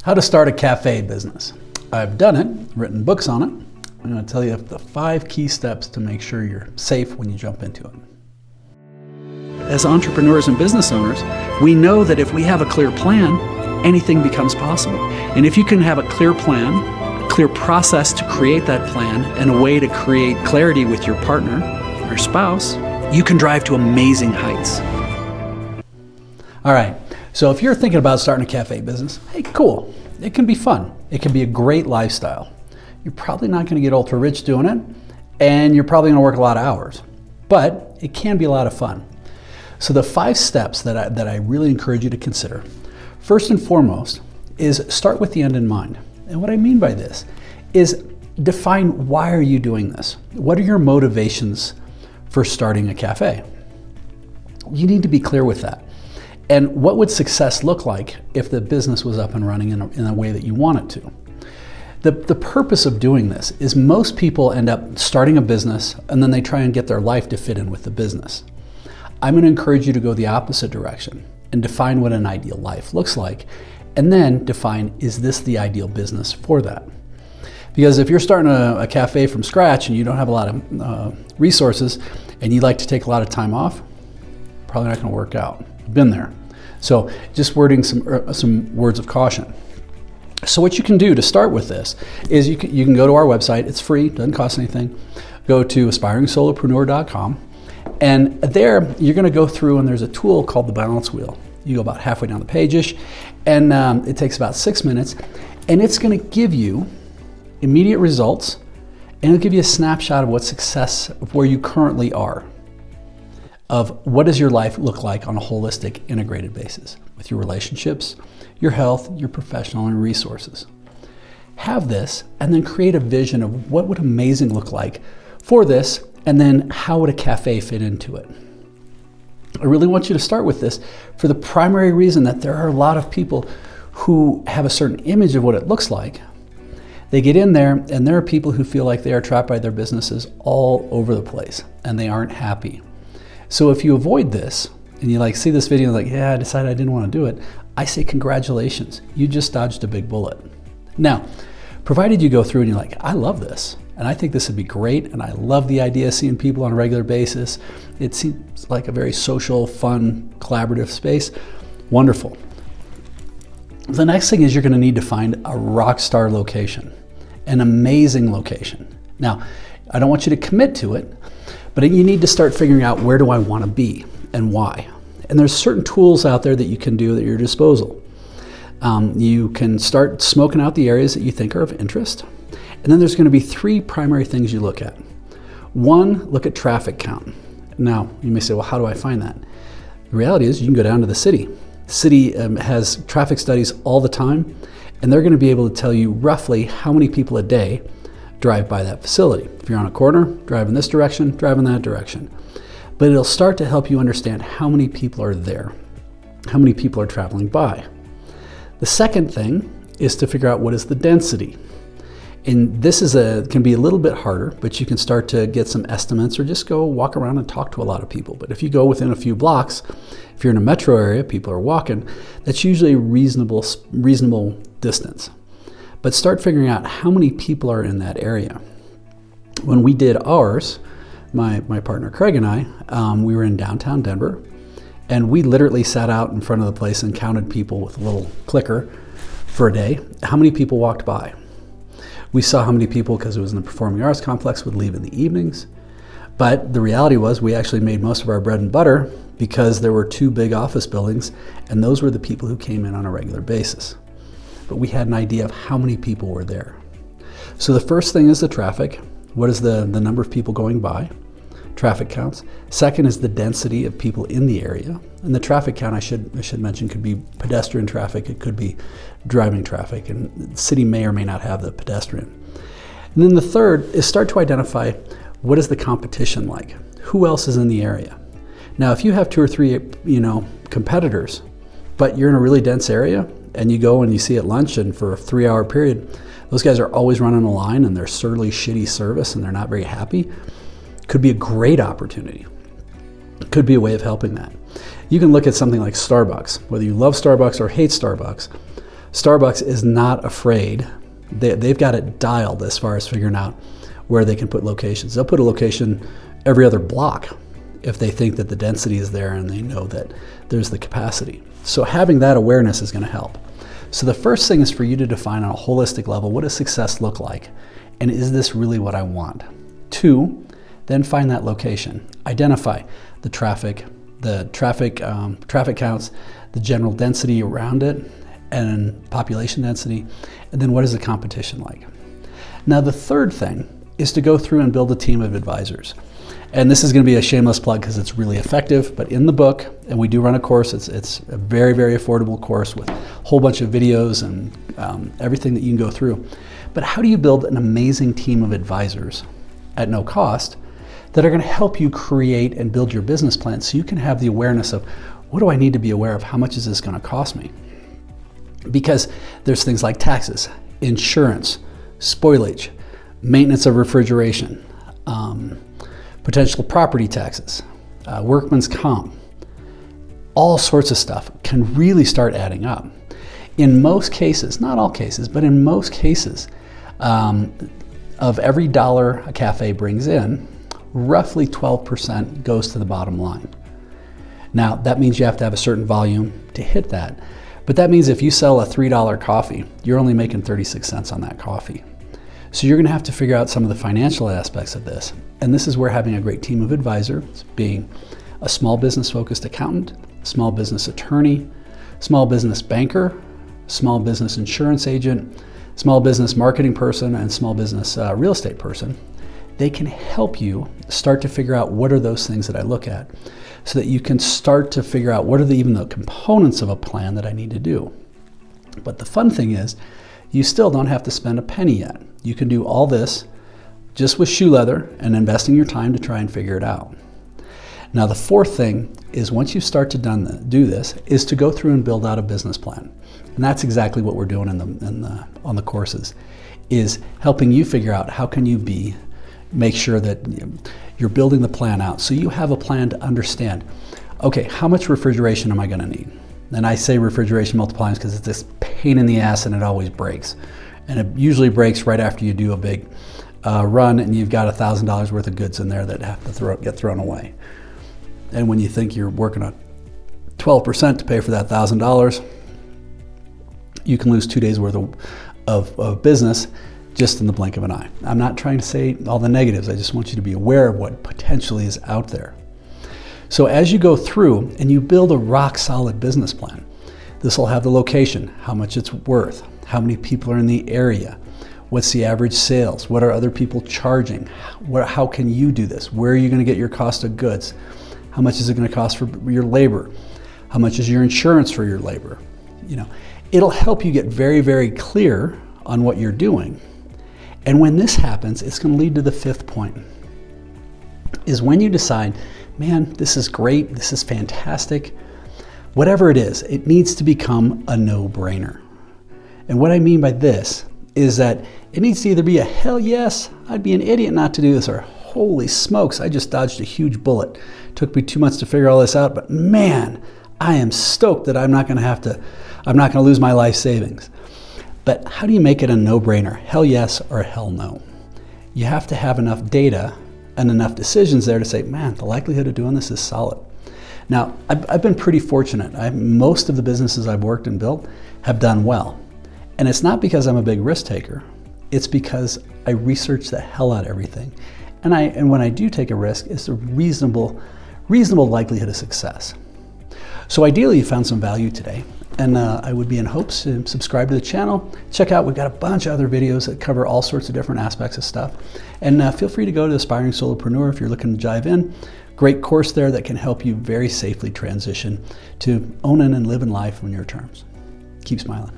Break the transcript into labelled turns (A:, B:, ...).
A: How to start a cafe business. I've done it, written books on it. I'm going to tell you the 5 key steps to make sure you're safe when you jump into it. As entrepreneurs and business owners, we know that if we have a clear plan, anything becomes possible. And if you can have a clear plan, a clear process to create that plan, and a way to create clarity with your partner or spouse, you can drive to amazing heights. All right, so if you're thinking about starting a cafe business, hey, cool. It can be fun. It can be a great lifestyle. You're probably not going to get ultra rich doing it, and you're probably going to work a lot of hours, but it can be a lot of fun. So the 5 steps that I really encourage you to consider, first and foremost, is start with the end in mind. And what I mean by this is define, why are you doing this? What are your motivations for starting a cafe? You need to be clear with that. And what would success look like if the business was up and running in a way that you want it to? The purpose of doing this is most people end up starting a business and then they try and get their life to fit in with the business. I'm going to encourage you to go the opposite direction and define what an ideal life looks like, and then define, is this the ideal business for that? Because if you're starting a cafe from scratch and you don't have a lot of resources and you like to take a lot of time off, probably not going to work out. I've been there. So just wording some words of caution. So what you can do to start with this is you can go to our website. It's free, doesn't cost anything. Go to aspiringsolopreneur.com, and there you're going to go through, and there's a tool called the balance wheel. You go about halfway down the page-ish, and it takes about 6 minutes, and it's going to give you immediate results, and it'll give you a snapshot of what success, of where you currently are, of what does your life look like on a holistic, integrated basis with your relationships, your health, your professional, and resources. Have this, and then create a vision of what would amazing look like for this, and then how would a cafe fit into it. I really want you to start with this for the primary reason that there are a lot of people who have a certain image of what it looks like. They get in there, and there are people who feel like they are trapped by their businesses all over the place, and they aren't happy. So if you avoid this, and you see this video like, yeah, I decided I didn't want to do it, I say congratulations, you just dodged a big bullet. Now, provided you go through and you're like, I love this, and I think this would be great, and I love the idea of seeing people on a regular basis. It seems like a very social, fun, collaborative space. Wonderful. The next thing is you're going to need to find a rock star location, an amazing location. Now, I don't want you to commit to it, but you need to start figuring out, where do I want to be and why? And there's certain tools out there that you can do at your disposal. You can start smoking out the areas that you think are of interest. And then there's going to be 3 primary things you look at. 1, look at traffic count. Now, you may say, well, how do I find that? The reality is you can go down to the city. The city has traffic studies all the time, and they're going to be able to tell you roughly how many people a day drive by that facility. If you're on a corner, drive in this direction, drive in that direction. But it'll start to help you understand how many people are there, how many people are traveling by. The second thing is to figure out what is the density. And this can be a little bit harder, but you can start to get some estimates, or just go walk around and talk to a lot of people. But if you go within a few blocks, if you're in a metro area, people are walking, that's usually a reasonable distance. But start figuring out how many people are in that area. When we did ours, my partner Craig and I, we were in downtown Denver, and we literally sat out in front of the place and counted people with a little clicker for a day, how many people walked by. We saw how many people, because it was in the performing arts complex, would leave in the evenings. But the reality was we actually made most of our bread and butter because there were 2 big office buildings, and those were the people who came in on a regular basis. But we had an idea of how many people were there. So the first thing is the traffic. What is the number of people going by? Traffic counts. Second is the density of people in the area. And the traffic count, I should mention, could be pedestrian traffic, it could be driving traffic, and the city may or may not have the pedestrian. And then the third is start to identify, what is the competition like? Who else is in the area? Now, if you have 2 or 3, competitors, but you're in a really dense area, and you go and you see at lunch, and for a 3-hour period, those guys are always running a line, and they're surly, shitty service, and they're not very happy, could be a great opportunity. Could be a way of helping that. You can look at something like Starbucks. Whether you love Starbucks or hate Starbucks, Starbucks is not afraid. They've got it dialed as far as figuring out where they can put locations. They'll put a location every other block if they think that the density is there and they know that there's the capacity. So having that awareness is going to help. So the first thing is for you to define on a holistic level, what does success look like? And is this really what I want? 2, then find that location. Identify the traffic counts, the general density around it, and population density, and then what is the competition like? Now the third thing is to go through and build a team of advisors. And this is going to be a shameless plug because it's really effective, but in the book, and we do run a course, it's a very, very affordable course with a whole bunch of videos and everything that you can go through. But how do you build an amazing team of advisors at no cost that are going to help you create and build your business plan so you can have the awareness of, what do I need to be aware of? How much is this going to cost me? Because there's things like taxes, insurance, spoilage, maintenance of refrigeration, potential property taxes, workman's comp, all sorts of stuff can really start adding up. In most cases, not all cases, but in most cases, of every dollar a cafe brings in, roughly 12% goes to the bottom line. Now, that means you have to have a certain volume to hit that. But that means if you sell a $3 coffee, you're only making 36 cents on that coffee. So you're going to have to figure out some of the financial aspects of this. And this is where having a great team of advisors, being a small business focused accountant, small business attorney, small business banker, small business insurance agent, small business marketing person, and small business real estate person, they can help you start to figure out what are those things that I look at so that you can start to figure out what are even the components of a plan that I need to do. But the fun thing is, you still don't have to spend a penny yet. You can do all this just with shoe leather and investing your time to try and figure it out. Now the fourth thing is, once you start to do this, is to go through and build out a business plan. And that's exactly what we're doing on the courses, is helping you figure out how can you make sure that you're building the plan out so you have a plan to understand, okay, how much refrigeration am I going to need? And I say refrigeration multipliers because it's this pain in the ass and it always breaks. And it usually breaks right after you do a big run and you've got $1,000 worth of goods in there that have to get thrown away. And when you think you're working on 12% to pay for that $1,000, you can lose 2 days worth of business just in the blink of an eye. I'm not trying to say all the negatives. I just want you to be aware of what potentially is out there. So as you go through and you build a rock solid business plan, this will have the location, how much it's worth, how many people are in the area, what's the average sales, what are other people charging, how can you do this, where are you going to get your cost of goods, how much is it going to cost for your labor, how much is your insurance for your labor. It'll help you get very, very clear on what you're doing. And when this happens, it's going to lead to the fifth point, is when you decide, man, this is great, this is fantastic, whatever it is, it needs to become a no-brainer. And what I mean by this is that it needs to either be a hell yes, I'd be an idiot not to do this, or holy smokes, I just dodged a huge bullet. Took me 2 months to figure all this out, but man, I am stoked that I'm not going to lose my life savings. But how do you make it a no-brainer? Hell yes or hell no? You have to have enough data and enough decisions there to say, man, the likelihood of doing this is solid. Now, I've been pretty fortunate. Most of the businesses I've worked and built have done well. And it's not because I'm a big risk taker. It's because I research the hell out of everything. And when I do take a risk, it's a reasonable likelihood of success. So ideally, you found some value today. And I would be in hopes to subscribe to the channel. Check out, we've got a bunch of other videos that cover all sorts of different aspects of stuff. And feel free to go to Aspiring Solopreneur if you're looking to dive in. Great course there that can help you very safely transition to owning and living life on your terms. Keep smiling.